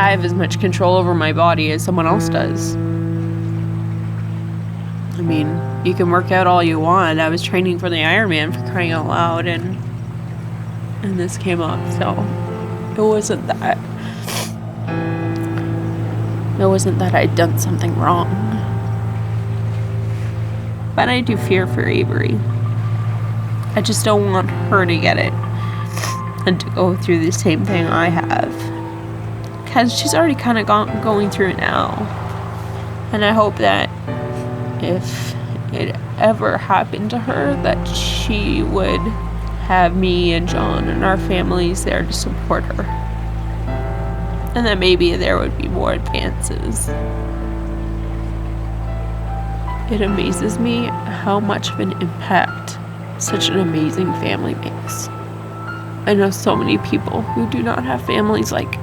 I have as much control over my body as someone else does. I mean, you can work out all you want. I was training for the Ironman, for crying out loud, and this came up, so it wasn't that I'd done something wrong. But I do fear for Avery. I just don't want her to get it and to go through the same thing I have. Because she's already kind of going through it now. And I hope that if it ever happened to her, that she would have me and John and our families there to support her. And that maybe there would be more advances. It amazes me how much of an impact such an amazing family makes. I know so many people who do not have families like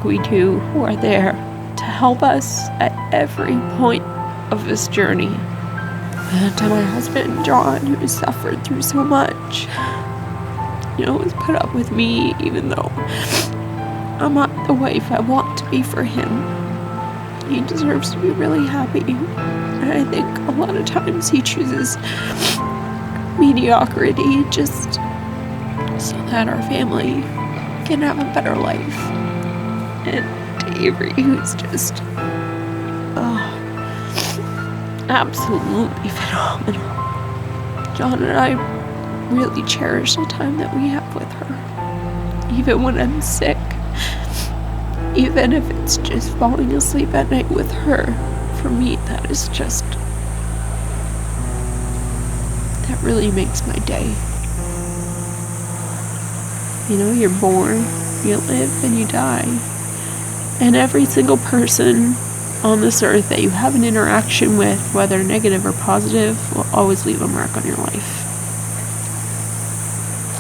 we do, who are there to help us at every point of this journey. And to my husband, John, who has suffered through so much, has put up with me even though I'm not the wife I want to be for him. He deserves to be really happy. And I think a lot of times he chooses mediocrity just so that our family can have a better life. And Avery, who's just absolutely phenomenal. John and I really cherish the time that we have with her. Even when I'm sick, even if it's just falling asleep at night with her, for me, that really makes my day. You're born, you live, and you die. And every single person on this earth that you have an interaction with, whether negative or positive, will always leave a mark on your life.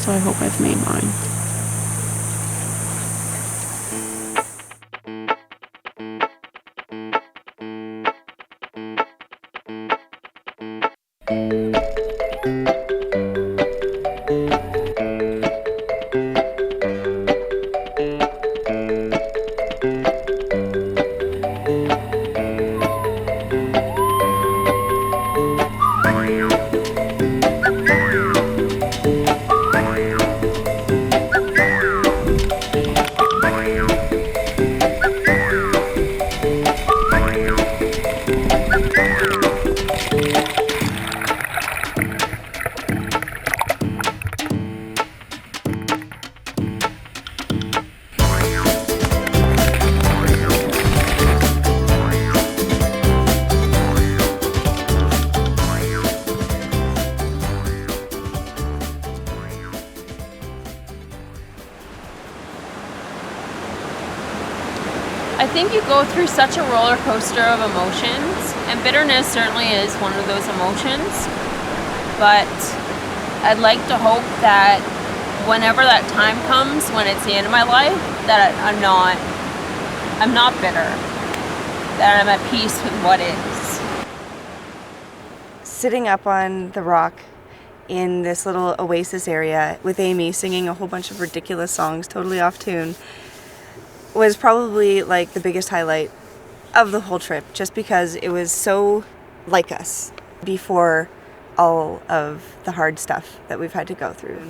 So I hope I've made mine. I think you go through such a roller coaster of emotions, and bitterness certainly is one of those emotions. But I'd like to hope that whenever that time comes, when it's the end of my life, that I'm not bitter, that I'm at peace with what is. Sitting up on the rock in this little oasis area with Amy singing a whole bunch of ridiculous songs, totally off tune, was probably like the biggest highlight of the whole trip, just because it was so like us before all of the hard stuff that we've had to go through.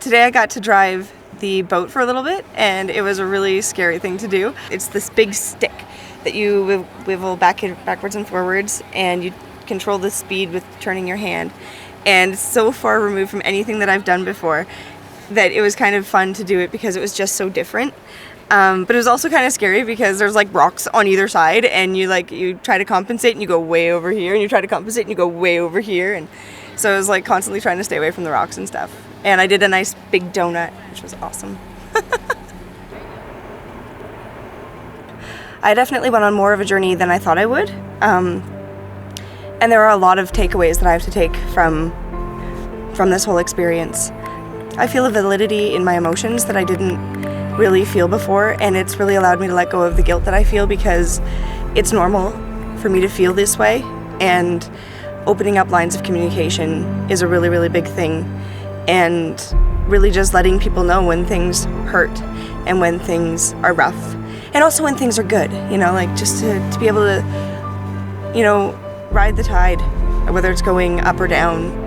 Today I got to drive the boat for a little bit, and it was a really scary thing to do. It's this big stick that you wivel backwards and forwards, and you control the speed with turning your hand. And it's so far removed from anything that I've done before that it was kind of fun to do it because it was just so different. But it was also kind of scary because there's like rocks on either side, and you try to compensate and you go way over here, and you try to compensate and you go way over here, and so I was like constantly trying to stay away from the rocks and stuff. And I did a nice big donut, which was awesome. I definitely went on more of a journey than I thought I would. And there are a lot of takeaways that I have to take from this whole experience. I feel a validity in my emotions that I didn't really feel before, and it's really allowed me to let go of the guilt that I feel, because it's normal for me to feel this way, and opening up lines of communication is a really, really big thing, and really just letting people know when things hurt and when things are rough, and also when things are good, like just to be able to, ride the tide, whether it's going up or down.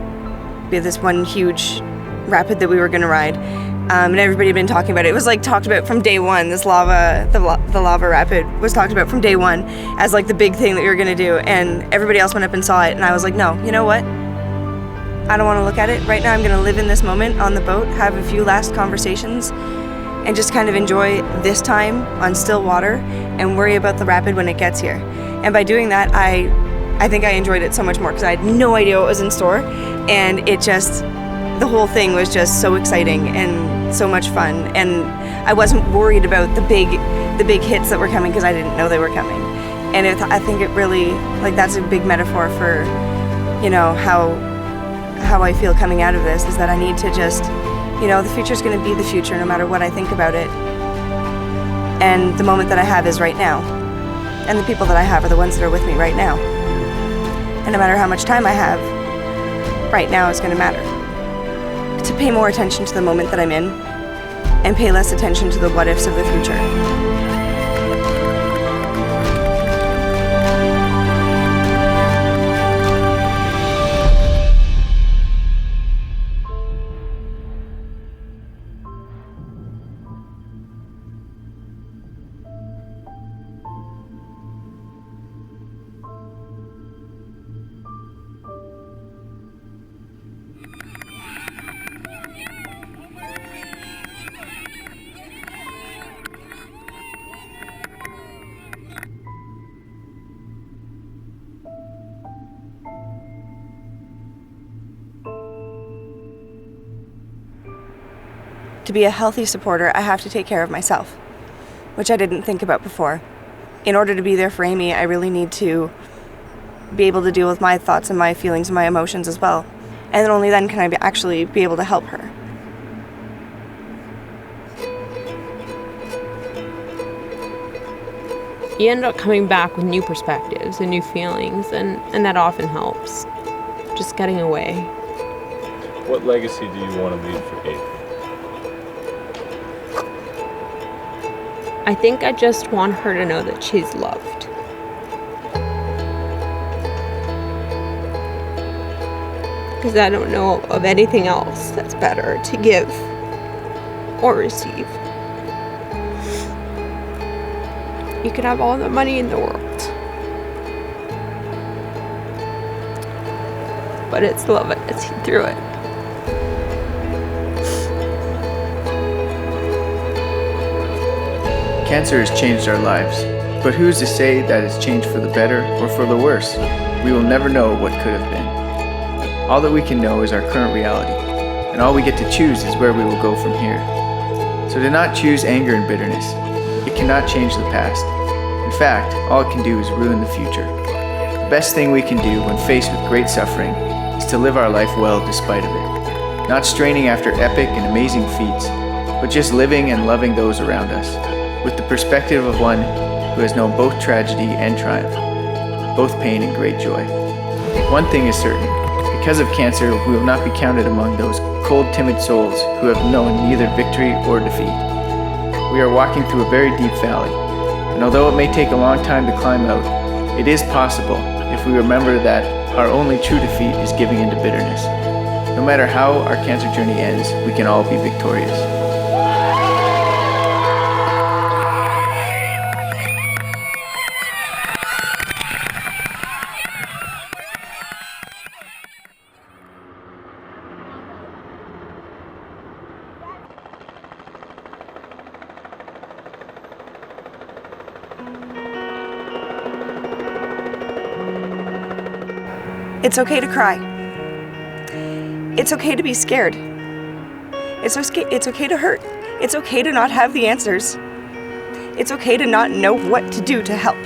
We had this one huge rapid that we were going to ride, and everybody had been talking about it. It was like talked about from day one. This the lava rapid was talked about from day one as like the big thing that we were going to do, and everybody else went up and saw it, and I was like, no, you know what? I don't want to look at it. Right now I'm going to live in this moment on the boat, have a few last conversations, and just kind of enjoy this time on still water and worry about the rapid when it gets here. And by doing that, I think I enjoyed it so much more because I had no idea what was in store, and the whole thing was just so exciting and so much fun. And I wasn't worried about the big hits that were coming because I didn't know they were coming. And I think it really, like, that's a big metaphor for, how I feel coming out of this, is that I need to just, the future's going to be the future no matter what I think about it. And the moment that I have is right now. And the people that I have are the ones that are with me right now. And no matter how much time I have, right now is going to matter. To pay more attention to the moment that I'm in and pay less attention to the what ifs of the future. To be a healthy supporter, I have to take care of myself, which I didn't think about before. In order to be there for Amy, I really need to be able to deal with my thoughts and my feelings and my emotions as well. And then only then can I actually be able to help her. You end up coming back with new perspectives and new feelings, and that often helps. Just getting away. What legacy do you want to leave for Amy? I think I just want her to know that she's loved. Because I don't know of anything else that's better to give or receive. You could have all the money in the world, but it's love that gets you through it. Cancer has changed our lives, but who's to say that it's changed for the better or for the worse? We will never know what could have been. All that we can know is our current reality, and all we get to choose is where we will go from here. So do not choose anger and bitterness. It cannot change the past. In fact, all it can do is ruin the future. The best thing we can do when faced with great suffering is to live our life well despite of it, not straining after epic and amazing feats, but just living and loving those around us, with the perspective of one who has known both tragedy and triumph, both pain and great joy. One thing is certain, because of cancer, we will not be counted among those cold, timid souls who have known neither victory or defeat. We are walking through a very deep valley, and although it may take a long time to climb out, it is possible if we remember that our only true defeat is giving into bitterness. No matter how our cancer journey ends, we can all be victorious. It's okay to cry. It's okay to be scared. It's okay to hurt. It's okay to not have the answers. It's okay to not know what to do to help.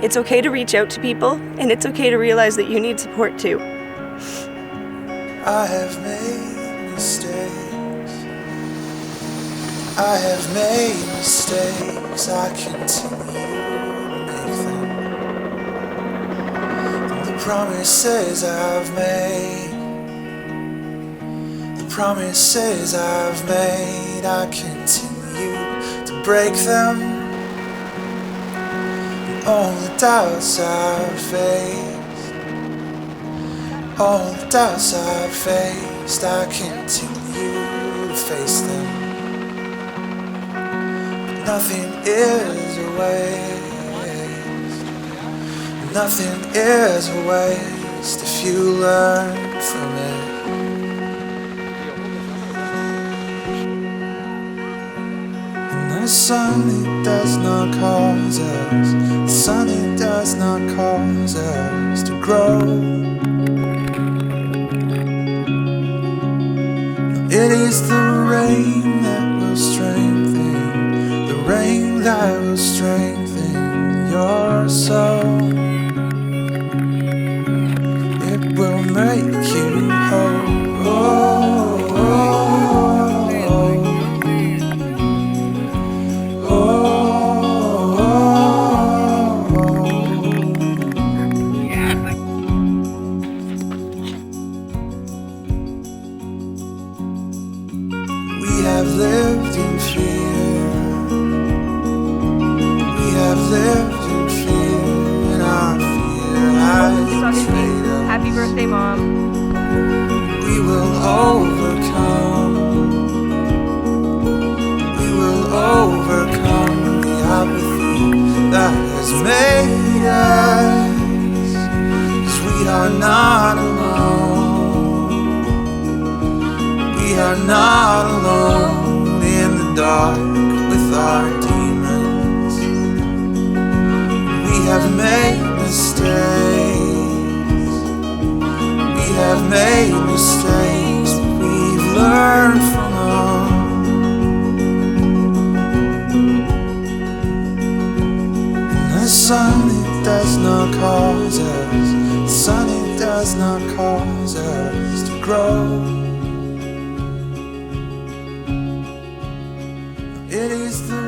It's okay to reach out to people, and it's okay to realize that you need support too. I have made mistakes. I have made mistakes. I continue to make them. And the promises I've made, promises I've made, I continue to break them. And all the doubts I've faced, all the doubts I've faced, I continue to face them. But nothing is a waste, nothing is a waste if you learn from it. The sun, it does not cause us, the sun, it does not cause us to grow. It is the rain that will strengthen, the rain that will strengthen your soul. It will make you whole. Oh, oh, oh. We have lived in fear. We have lived in fear, and our fear has betrayed us. Happy birthday, Mom. We will overcome. We will overcome the apathy that has made us. 'Cause we are not alone. We are not alone in the dark with our demons. We have made mistakes. We have made mistakes, but we've learned from them. And the sun, it does not cause us, the sun, it does not cause us to grow. It is the